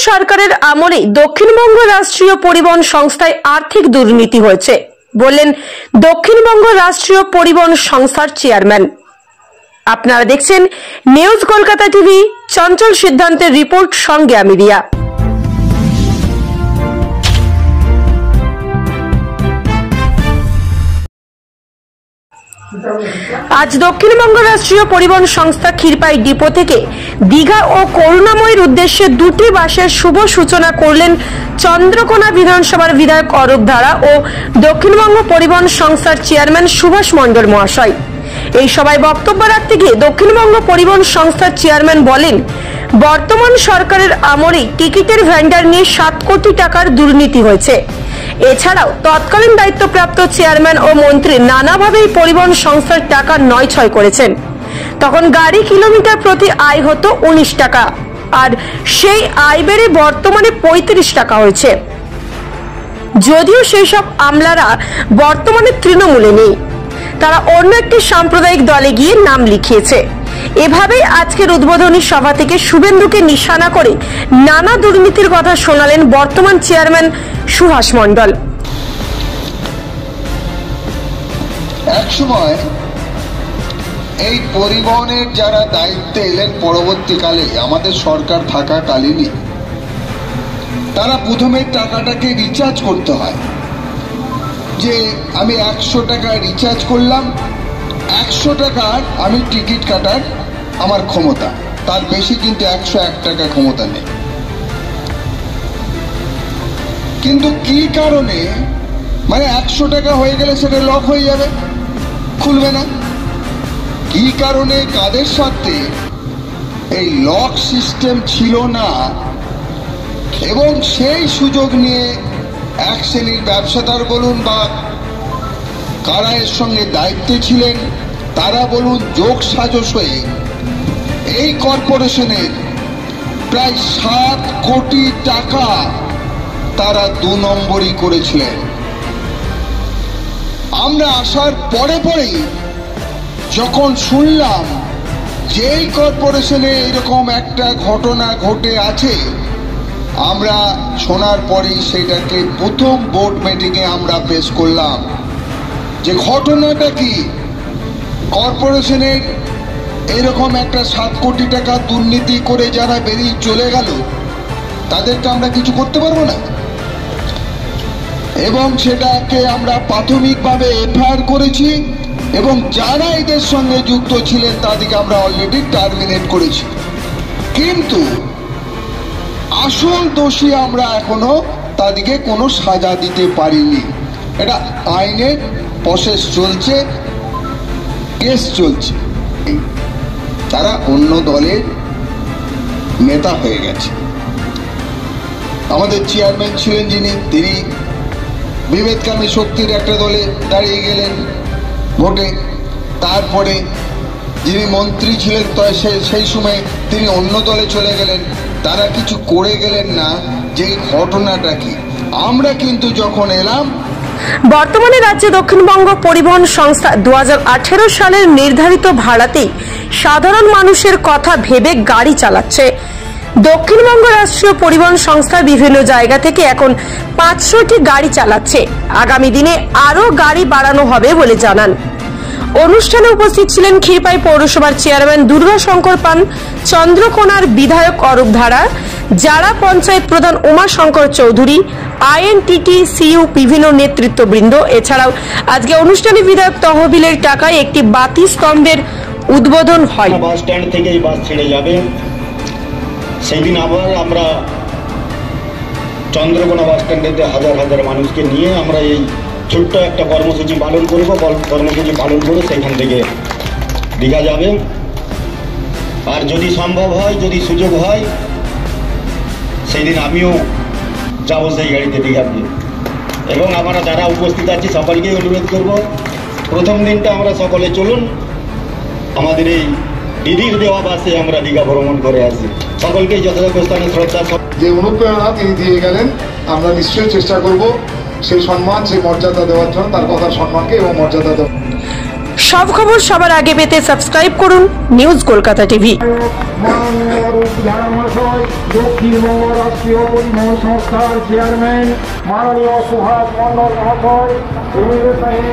সরকারের আমলে দক্ষিণবঙ্গ রাষ্ট্রীয় পরিবহন সংস্থায় আর্থিক দুর্নীতি হয়েছে বললেন দক্ষিণবঙ্গ রাষ্ট্রীয় পরিবহন সংস্থার চেয়ারম্যান। আপনারা দেখছেন নিউজ কলকাতা টিভি। চঞ্চল সিদ্ধান্তের রিপোর্ট, সঙ্গে আমি রিয়া। আজ দক্ষিণবঙ্গ রাষ্ট্রীয় পরিবহন সংস্থা ক্ষীরপাই ডিপো থেকে দীঘা ও করুণাময়ীর উদ্দেশ্যে দুটি বাসের শুভ সূচনা করলেন চন্দ্রকোনা বিধানসভার বিধায়ক অরূপ ধারা ও দক্ষিণবঙ্গ পরিবহন সংস্থার চেয়ারম্যান সুভাষ মণ্ডল মহাশয়। এই সভায় বক্তব্য রাখতে গিয়ে দক্ষিণবঙ্গ পরিবহন সংস্থার চেয়ারম্যান বলেন, বর্তমান সরকারের আমলে টিকিটের ভ্যান্ডার নিয়ে 7 কোটি টাকার দুর্নীতি হয়েছে। এছাড়াও তৎকালীন দায়িত্বপ্রাপ্ত চেয়ারম্যান ও মন্ত্রী নানাভাবেই পরিবহন সংস্থার টাকা নয়ছয় করেছেন। তখন গাড়ি কিলোমিটার প্রতি আয় হতো 19 টাকা, আর সেই আয় বেড়ে বর্তমানে 35 টাকা হয়েছে। যদিও সেই সব আমলারা বর্তমানে তৃণমূলে নেই, তারা অন্য একটি সাম্প্রদায়িক দলে গিয়ে নাম লিখিয়েছে। এভাবেই আজকের উদ্বোধনী সভা থেকে শুভেন্দুকে নিশানা করে নানা দুর্নীতির কথা শোনালেন বর্তমান চেয়ারম্যান সুভাষ মণ্ডল। একসময় এই পরিবহনের যারা দায়িত্বে এলেন পরবর্তীকালে আমাদের সরকার থাকাকালীনই, তারা প্রথমে টাকাটাকে রিচার্জ করতে হয়, যে আমি 100 টাকা রিচার্জ করলাম, 100 টাকার আমি টিকিট কাটার আমার ক্ষমতা, তার বেশি কিন্তু 101 টাকা ক্ষমতা নেই। কিন্তু কি কারণে, মানে 100 টাকা হয়ে গেলে সেটা লক হয়ে যাবে, খুলবে না। কি কারণে, কাদের সাথে এই লক সিস্টেম ছিল না, এবং সেই সুযোগ নিয়ে এক শ্রেণীর ব্যবসাদার বলুন বা কারা এর সঙ্গে দায়িত্বে ছিলেন তারা বলুন, যোগ সাজস হয়ে এই কর্পোরেশনের প্রায় 7 কোটি টাকা তারা 2 নম্বরই করেছিলেন। আমরা আসার পরে পরেই যখন শুনলাম যে এই কর্পোরেশনে এরকম একটা ঘটনা ঘটে আছে, আমরা শোনার পরেই সেটাকে প্রথম বোর্ড মিটিংয়ে আমরা পেশ করলাম যে ঘটনাটা কি। কর্পোরেশনের এরকম একটা 7 কোটি টাকা দুর্নীতি করে যারা বেরিয়ে চলে গেল, তাদেরকে আমরা কিছু করতে পারবো না, এবং সেটাকে আমরা প্রাথমিকভাবে এফআইআর করেছি, এবং যারা এদের সঙ্গে যুক্ত ছিলেন তাদেরকে আমরা অলরেডি টার্মিনেট করেছি। কিন্তু আসল দোষী আমরা এখনো তাদেরকে কোনো সাজা দিতে পারিনি। এটা আইনের প্রসেস চলছে, কেস চলছে। তারা অন্য দলের নেতা হয়ে গেছে। আমাদের চেয়ারম্যান ছিলেন যিনি, তিনি বিভেদকামী শক্তির একটা দলে দাঁড়িয়ে গেলেন ভোটে। তারপরে যিনি মন্ত্রী ছিলেন সেই সময় তিনি অন্য দলে চলে গেলেন, তারা কিছু করে গেলেন না। যে ঘটনাটা কি, আমরা কিন্তু যখন এলাম, বর্তমানে রাজ্যে দক্ষিণবঙ্গ পরিবহন সংস্থা 2018 সালের নির্ধারিত ভাড়াতেই সাধারণ মানুষের কথা ভেবে গাড়ি চালাচ্ছে। দক্ষিণবঙ্গ রাষ্ট্রীয় পরিবহন সংস্থা বিভিন্ন জায়গা থেকে এখন 500টি গাড়ি চালাচ্ছে। আগামী দিনে আরো গাড়ি বাড়ানো হবে বলে জানান। অনুষ্ঠানে উপস্থিত ছিলেন ক্ষীরপাই পৌরসভার চেয়ারম্যান দুর্গাশঙ্কর পান, চন্দ্রকোনার বিধায়ক অরূপ ধারা, জারা পঞ্চায়েত প্রধান উমাশঙ্কর চৌধুরী, আইএনটিটি সিইউ বিভিন্ন নেতৃত্ববৃন্দ। এছাড়াও আজকে অনুষ্ঠানে বিধায়ক তহবিলের টাকায় একটি বাতি স্তম্ভের উদ্বোধন হয়। বাস স্ট্যান্ড থেকে এই বাস ছেড়ে যাবে, সেই দিন আবার আমরা চন্দ্রকোনা বাস স্ট্যান্ডেতে হাজার হাজার মানুষকে নিয়ে আমরা এই ছোট্ট একটা কর্মসূচি পালন করব। কর্মসূচি পালন করে সেখান থেকে দীঘা যাবে। আর যদি সম্ভব হয়, যদি সুযোগ হয়, সেই দিন আমিও যাবো সেই গাড়িতে দীঘা দিয়ে। এবং আমরা যারা উপস্থিত আছি সকলকেই অনুরোধ করব, প্রথম দিনটা আমরা সকলে চলুন আমাদের এই দিদির দেওয়া বাসে আমরা দীঘা ভ্রমণ করে আসি। সকলকেই যথাযথ স্থানে শ্রদ্ধা। যে অনুপ্রেরণা তিনি দিয়ে গেলেন, আমরা নিশ্চয়ই চেষ্টা করব সেই সম্মান, সেই মর্যাদা দেওয়ার জন্য, তার কথার সম্মানকে এবং মর্যাদা দেওয়া। সব খবর সবার আগে পেতে সাবস্ক্রাইব করুন নিউজ কলকাতা টিভি। মাননীয় রূপধারা মহাশয়, দক্ষিণবঙ্গ রাষ্ট্রীয় পরিবহন সংস্থার চেয়ারম্যান মাননীয় সুভাষ মন্ডল মহাশয়, সাহেব